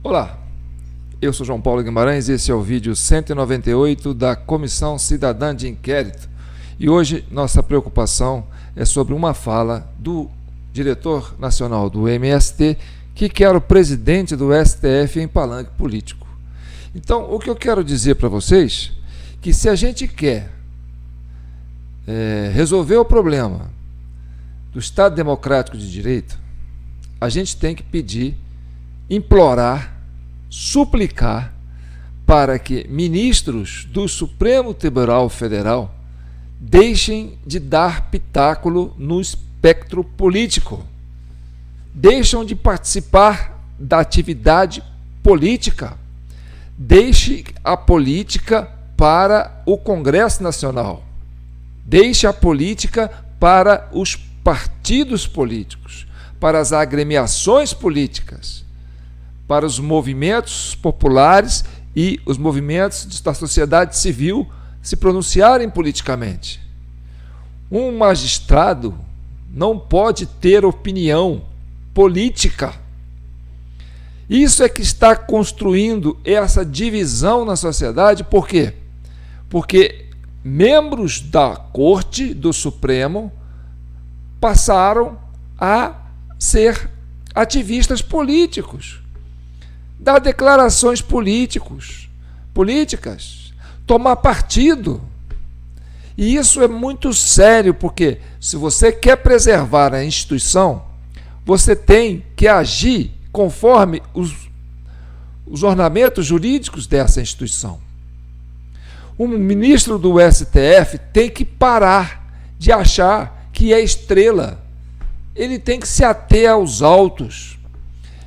Olá, eu sou João Paulo Guimarães e esse é o vídeo 198 da Comissão Cidadã de Inquérito. E hoje nossa preocupação é sobre uma fala do diretor nacional do MST que quer o presidente do STF em palanque político. Então, o que eu quero dizer para vocês é que se a gente quer resolver o problema do Estado Democrático de Direito, a gente tem que pedir, implorar, suplicar para que ministros do Supremo Tribunal Federal deixem de dar pitáculo no espectro político, deixem de participar da atividade política, deixe a política para o Congresso Nacional, deixe a política para os partidos políticos, para as agremiações políticas, para os movimentos populares e os movimentos da sociedade civil se pronunciarem politicamente. Um magistrado não pode ter opinião política. Isso é que está construindo essa divisão na sociedade. Por quê? Porque membros da Corte do Supremo passaram a ser ativistas políticos, dar declarações políticas, tomar partido. E isso é muito sério, porque se você quer preservar a instituição, você tem que agir conforme os ornamentos jurídicos dessa instituição. O ministro do STF tem que parar de achar que é estrela. Ele tem que se ater aos autos.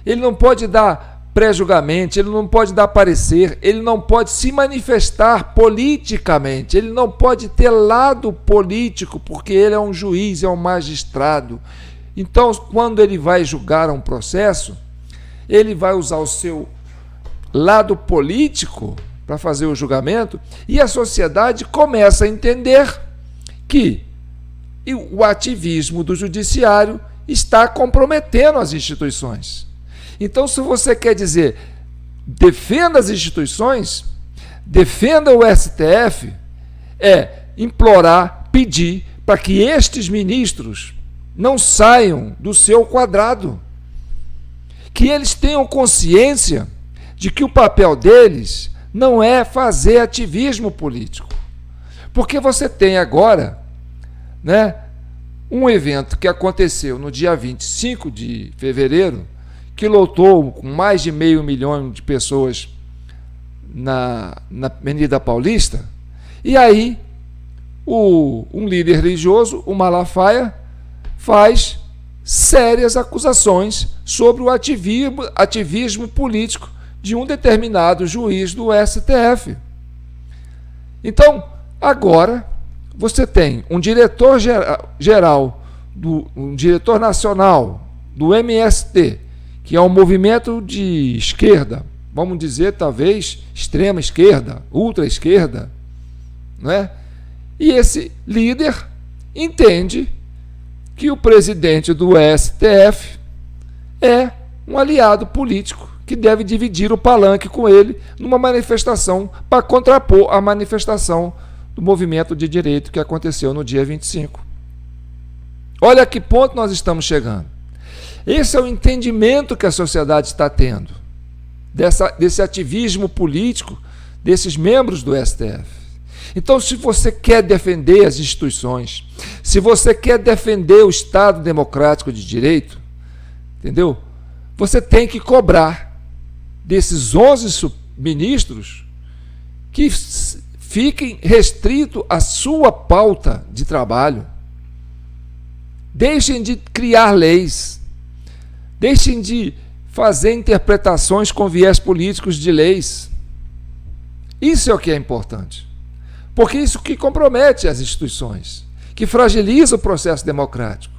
Ele não pode dar pré-julgamento, ele não pode dar parecer, ele não pode se manifestar politicamente, ele não pode ter lado político, porque ele é um juiz, é um magistrado. Então, quando ele vai julgar um processo, ele vai usar o seu lado político para fazer o julgamento, e a sociedade começa a entender que o ativismo do judiciário está comprometendo as instituições. Então, se você quer dizer, defenda as instituições, defenda o STF, é implorar, pedir para que estes ministros não saiam do seu quadrado, que eles tenham consciência de que o papel deles não é fazer ativismo político. Porque você tem agora, um evento que aconteceu no dia 25 de fevereiro, que lotou com mais de 500 mil de pessoas na Avenida Paulista, e aí um líder religioso, o Malafaia, faz sérias acusações sobre o ativismo político de um determinado juiz do STF. Então, agora, você tem um diretor geral, um diretor nacional do MST, que é um movimento de esquerda, vamos dizer, talvez, extrema esquerda, ultra esquerda, E esse líder entende que o presidente do STF é um aliado político que deve dividir o palanque com ele numa manifestação para contrapor a manifestação do movimento de direito que aconteceu no dia 25. Olha a que ponto nós estamos chegando. Esse é o entendimento que a sociedade está tendo desse ativismo político desses membros do STF. Então, se você quer defender as instituições, se você quer defender o Estado Democrático de Direito, entendeu? Você tem que cobrar desses 11 ministros que fiquem restritos à sua pauta de trabalho. Deixem de criar leis. Deixem de fazer interpretações com viés políticos de leis. Isso é o que é importante. Porque isso que compromete as instituições, que fragiliza o processo democrático.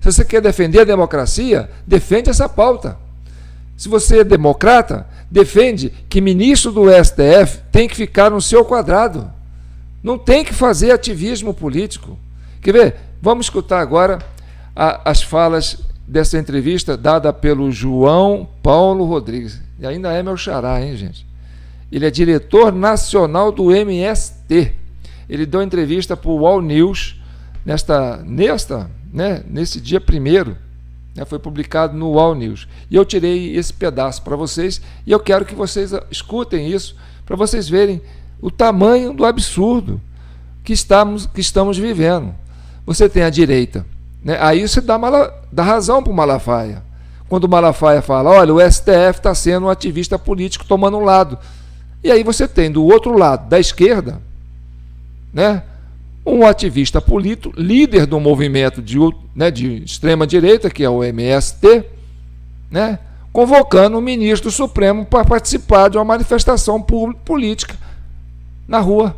Se você quer defender a democracia, defende essa pauta. Se você é democrata, defende que ministro do STF tem que ficar no seu quadrado. Não tem que fazer ativismo político. Quer ver? Vamos escutar agora as falas dessa entrevista dada pelo João Paulo Rodrigues. E ainda é meu xará, hein, gente? Ele é diretor nacional do MST. Ele deu entrevista para o UOL News nesse dia 1º. Foi publicado no UOL News. E eu tirei esse pedaço para vocês e eu quero que vocês escutem isso para vocês verem o tamanho do absurdo que estamos vivendo. Você tem a direita, né? Aí você dá razão para o Malafaia. Quando o Malafaia fala, olha, o STF está sendo um ativista político tomando um lado. E aí você tem do outro lado, da esquerda, né, um ativista político, líder do movimento de extrema-direita, que é o MST, né, convocando o ministro do Supremo para participar de uma manifestação política na rua.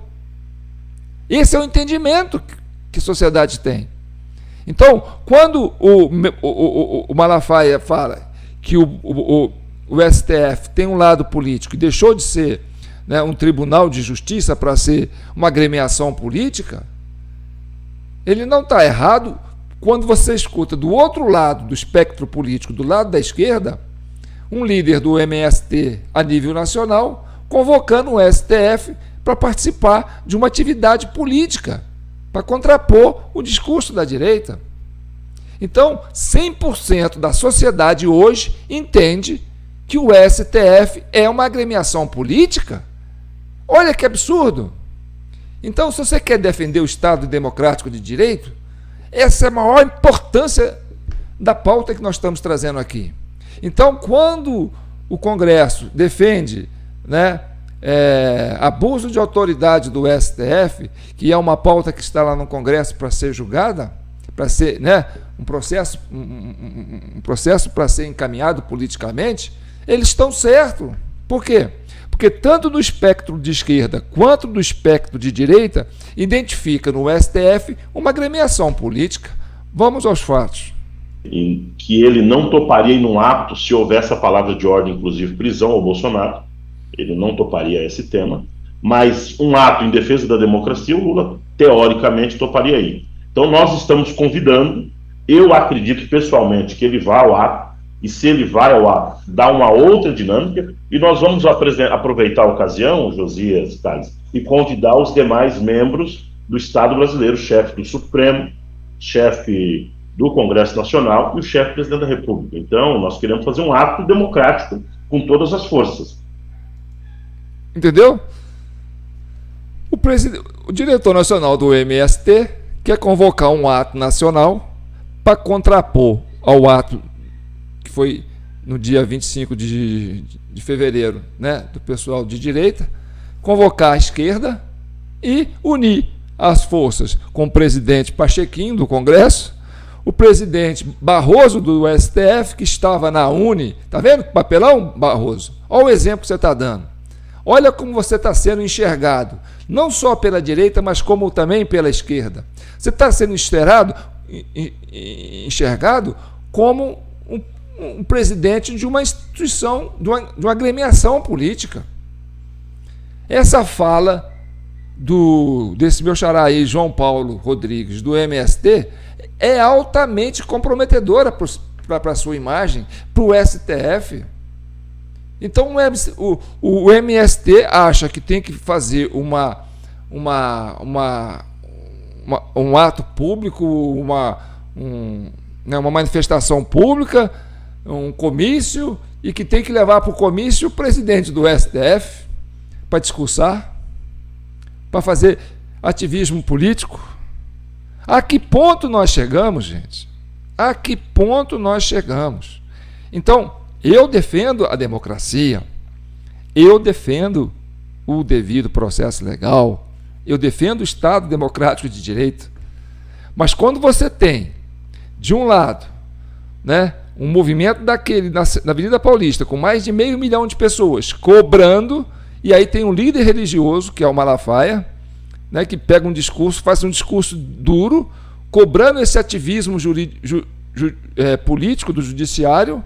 Esse é o entendimento que a sociedade tem. Então, quando o Malafaia fala que o STF tem um lado político e deixou de ser, né, um tribunal de justiça para ser uma agremiação política, ele não está errado quando você escuta do outro lado do espectro político, do lado da esquerda, um líder do MST a nível nacional convocando o STF para participar de uma atividade política, para contrapor o discurso da direita. Então, 100% da sociedade hoje entende que o STF é uma agremiação política. Olha que absurdo! Então, se você quer defender o Estado Democrático de Direito, essa é a maior importância da pauta que nós estamos trazendo aqui. Então, quando o Congresso defende, né, abuso de autoridade do STF, que é uma pauta que está lá no Congresso para ser julgada, para ser, né, um processo para ser encaminhado politicamente, eles estão certos. Por quê? Porque tanto no espectro de esquerda quanto no espectro de direita identifica no STF uma agremiação política. Vamos aos fatos. Em que ele não toparia em um ato se houvesse a palavra de ordem, inclusive prisão ao Bolsonaro. Ele não toparia esse tema. Mas um ato em defesa da democracia, o Lula teoricamente toparia aí. Então nós estamos convidando, eu acredito pessoalmente que ele vá ao ato, e se ele vai ao ato, dá uma outra dinâmica, e nós vamos aproveitar a ocasião, Josias, Thales, e convidar os demais membros do Estado brasileiro, chefe do Supremo, chefe do Congresso Nacional e o chefe presidente da República. Então, nós queremos fazer um ato democrático com todas as forças. Entendeu? O diretor nacional do MST quer convocar um ato nacional para contrapor ao ato que foi no dia 25 de fevereiro, né, do pessoal de direita, convocar a esquerda e unir as forças com o presidente Pachequinho do Congresso, o presidente Barroso do STF, que estava na UNE. Está vendo que papelão, Barroso? Olha o exemplo que você está dando. Olha como você está sendo enxergado, não só pela direita, mas como também pela esquerda. Você está sendo enxergado como um presidente de uma instituição, de uma agremiação política. Essa fala desse meu xará aí, João Paulo Rodrigues, do MST, é altamente comprometedora para a sua imagem, para o STF. Então o MST acha que tem que fazer um ato público, uma manifestação pública, um comício, e que tem que levar para o comício o presidente do STF para discursar, para fazer ativismo político. A que ponto nós chegamos, gente? A que ponto nós chegamos? Então, eu defendo a democracia, eu defendo o devido processo legal, eu defendo o Estado Democrático de Direito, mas quando você tem, de um lado, né, um movimento daquele na Avenida Paulista, com mais de 500 mil de pessoas cobrando, e aí tem um líder religioso, que é o Malafaia, né, que pega um discurso, faz um discurso duro, cobrando esse ativismo político do judiciário,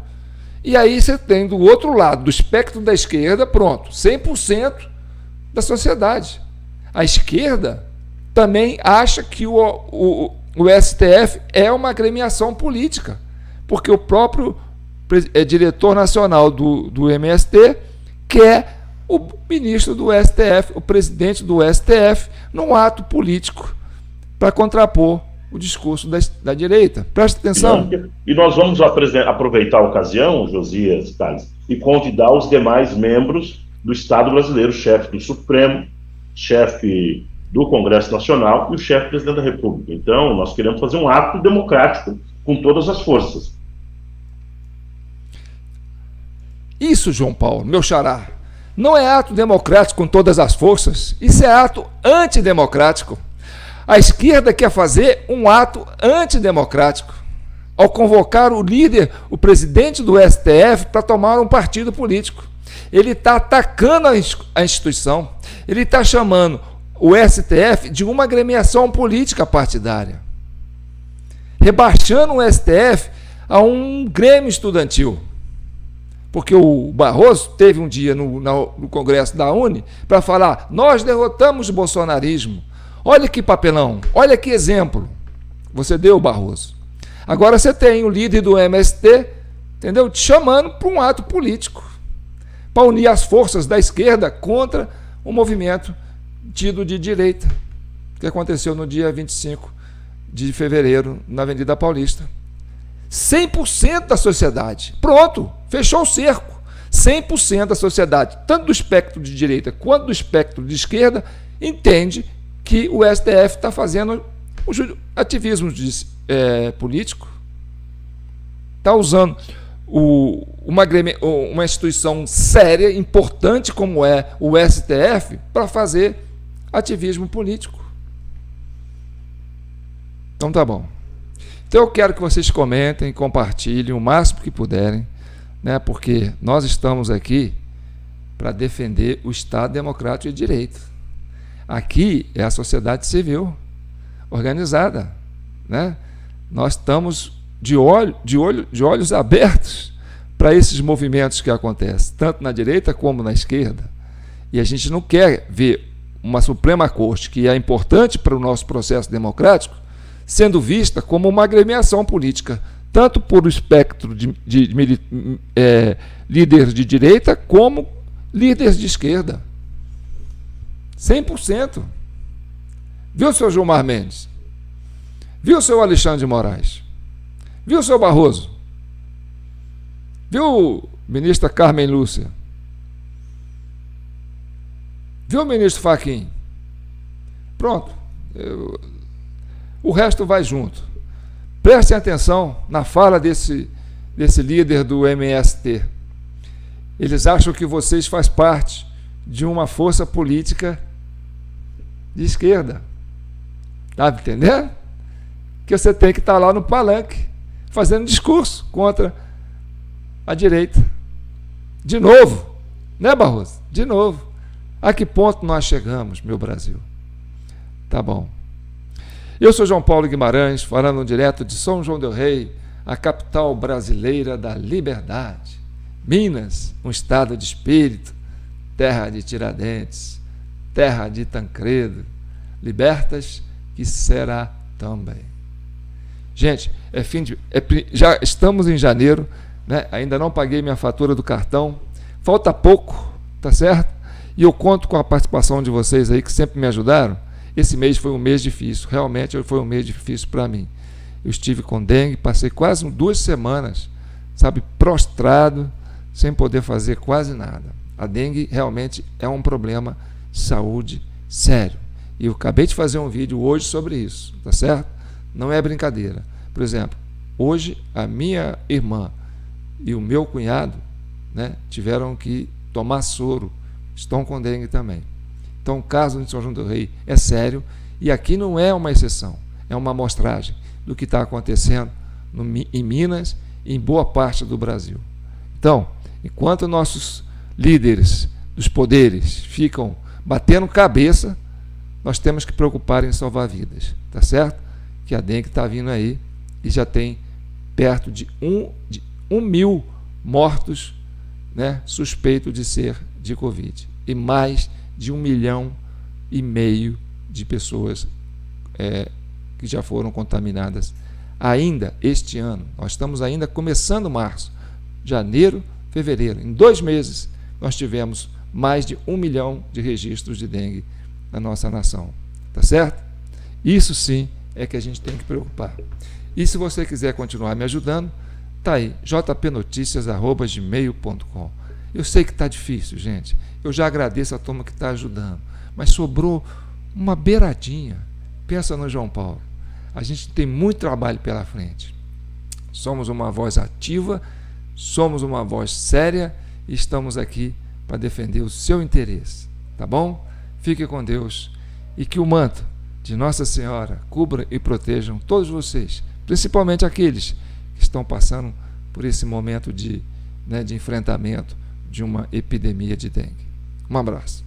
e aí você tem do outro lado, do espectro da esquerda, pronto, 100% da sociedade. A esquerda também acha que o STF é uma agremiação política, porque o próprio diretor nacional do MST quer o ministro do STF, o presidente do STF, num ato político para contrapor o discurso da direita. Presta atenção. E nós vamos aproveitar a ocasião, Josias, Thales, e convidar os demais membros do Estado brasileiro, chefe do Supremo, chefe do Congresso Nacional e o chefe presidente da República. Então, nós queremos fazer um ato democrático com todas as forças. Isso, João Paulo, meu xará, não é ato democrático com todas as forças, isso é ato antidemocrático. A esquerda quer fazer um ato antidemocrático ao convocar o líder, o presidente do STF, para tomar um partido político. Ele está atacando a instituição, ele está chamando o STF de uma agremiação política partidária, rebaixando o STF a um grêmio estudantil. Porque o Barroso teve um dia no Congresso da UNE para falar: nós derrotamos o bolsonarismo. Olha que papelão, olha que exemplo você deu, Barroso. Agora você tem o líder do MST, entendeu? Te chamando para um ato político, para unir as forças da esquerda contra o movimento tido de direita, que aconteceu no dia 25 de fevereiro, na Avenida Paulista. 100% da sociedade, pronto, fechou o cerco. 100% da sociedade, tanto do espectro de direita quanto do espectro de esquerda, entende que o STF está fazendo ativismo político, está usando uma instituição séria, importante como é o STF, para fazer ativismo político. Então tá bom. Então eu quero que vocês comentem, compartilhem o máximo que puderem, né, porque nós estamos aqui para defender o Estado democrático e de direito. Aqui é a sociedade civil organizada, né? Nós estamos de olhos abertos para esses movimentos que acontecem, tanto na direita como na esquerda. E a gente não quer ver uma Suprema Corte, que é importante para o nosso processo democrático, sendo vista como uma agremiação política, tanto por o espectro de líderes de direita, como líderes de esquerda. 100%. Viu, seu Gilmar Mendes? Viu, seu Alexandre de Moraes? Viu, seu Barroso? Viu, ministra Carmen Lúcia? Viu, ministro Fachin? Pronto. O resto vai junto. Prestem atenção na fala desse líder do MST. Eles acham que vocês fazem parte de uma força política de esquerda. Tá entendendo? Que você tem que estar lá no palanque, fazendo discurso contra a direita. De novo. Né, Barroso? De novo. A que ponto nós chegamos, meu Brasil? Tá bom. Eu sou João Paulo Guimarães, falando direto de São João del Rei, a capital brasileira da liberdade. Minas, um estado de espírito, terra de Tiradentes, terra de Tancredo, libertas que será também. Gente, já estamos em janeiro, né? Ainda não paguei minha fatura do cartão, falta pouco, tá certo? E eu conto com a participação de vocês aí que sempre me ajudaram. Esse mês foi um mês difícil, realmente foi um mês difícil para mim. Eu estive com dengue, passei quase 2 semanas, sabe, prostrado, sem poder fazer quase nada. A dengue realmente é um problema de saúde sério. E eu acabei de fazer um vídeo hoje sobre isso, tá certo? Não é brincadeira. Por exemplo, hoje a minha irmã e o meu cunhado, né, tiveram que tomar soro, estão com dengue também. Então, o caso de São João del Rei é sério e aqui não é uma exceção, é uma amostragem do que está acontecendo em Minas e em boa parte do Brasil. Então, enquanto nossos líderes dos poderes ficam batendo cabeça, nós temos que preocupar em salvar vidas, tá certo? Que a dengue está vindo aí e já tem perto de 1.000 mortos, né, suspeitos de ser de Covid e mais de 1,5 milhão de pessoas que já foram contaminadas ainda este ano, nós estamos ainda começando março, janeiro, fevereiro, em 2 meses, nós tivemos mais de 1 milhão de registros de dengue na nossa nação. Tá certo? Isso sim é que a gente tem que preocupar. E se você quiser continuar me ajudando, tá aí, jpnoticias@gmail.com. Eu sei que está difícil, gente. Eu já agradeço a turma que está ajudando, mas sobrou uma beiradinha. Pensa no João Paulo. A gente tem muito trabalho pela frente. Somos uma voz ativa, somos uma voz séria e estamos aqui para defender o seu interesse. Tá bom? Fique com Deus e que o manto de Nossa Senhora cubra e protejam todos vocês, principalmente aqueles que estão passando por esse momento de enfrentamento de uma epidemia de dengue. Um abraço.